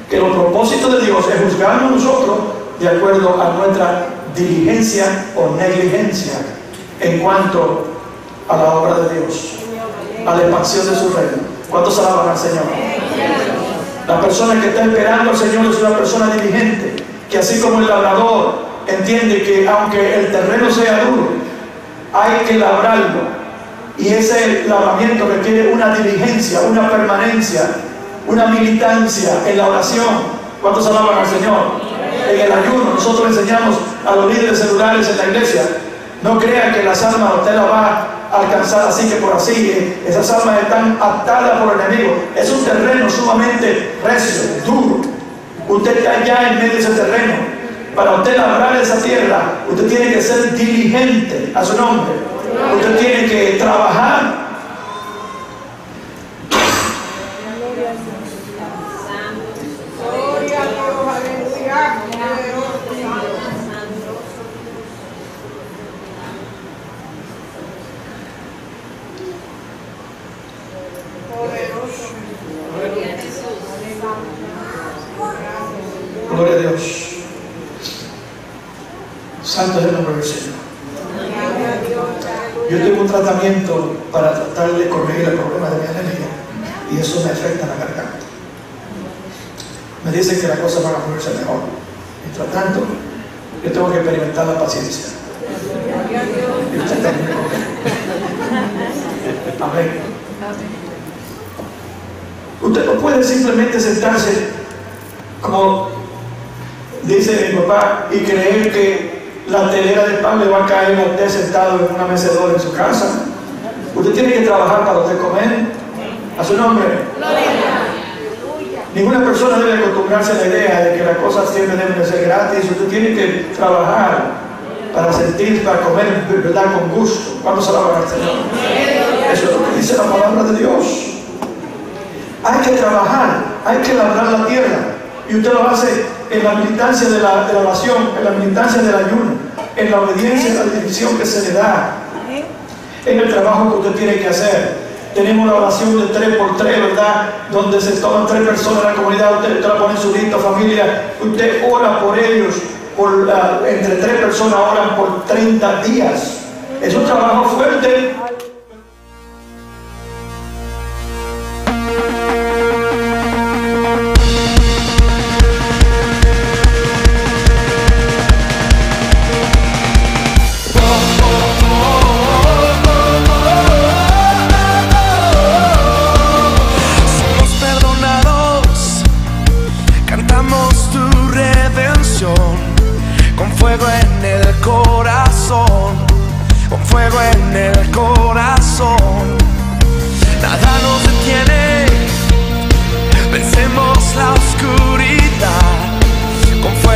que los propósitos de Dios es juzgarnos nosotros de acuerdo a nuestra diligencia o negligencia en cuanto a la obra de Dios, a la expansión de su reino. ¿Cuántos alaban al Señor? La persona que está esperando al Señor es una persona diligente, que así como el labrador entiende que aunque el terreno sea duro, hay que labrarlo, y ese labramiento requiere una diligencia, una permanencia, una militancia en la oración. ¿Cuántos alaban al Señor? En el ayuno. Nosotros enseñamos a los líderes celulares en la iglesia: no crean que las almas usted las va a alcanzar así que por así. Esas almas están atadas por el enemigo. Es un terreno sumamente recio, duro. Usted está ya en medio de ese terreno. Para usted labrar esa tierra, usted tiene que ser diligente a su nombre. Usted tiene que trabajar. Gloria a Dios. Santo es el nombre del Señor. Yo tengo un tratamiento para tratar de corregir el problema de mi alergia, y eso me afecta la garganta. Me dicen que las cosas van a ponerse mejor. Mientras tanto, yo tengo que experimentar la paciencia. Y usted también conmigo. Amén. Usted no puede simplemente sentarse, como dice mi papá, y creer que la telera de pan le va a caer a usted sentado en una mecedora en su casa. Usted tiene que trabajar para usted comer. A su nombre. Ninguna persona debe acostumbrarse a la idea de que las cosas siempre deben de ser gratis. Usted tiene que trabajar para sentir, para comer, ¿verdad?, con gusto. ¿Cuándo se la va a Señor? Eso es lo que dice la palabra de Dios. Hay que trabajar, hay que labrar la tierra. Y usted lo hace en la militancia de la oración, en la militancia del ayuno, en la obediencia a la dirección que se le da, en el trabajo que usted tiene que hacer. tenemos la oración de 3x3, ¿verdad? Donde se toman 3 personas en la comunidad, usted la pone en su lista, familia, usted ora por ellos, entre 3 personas oran por 30 días. Es un trabajo fuerte. Vencemos la oscuridad con fuego.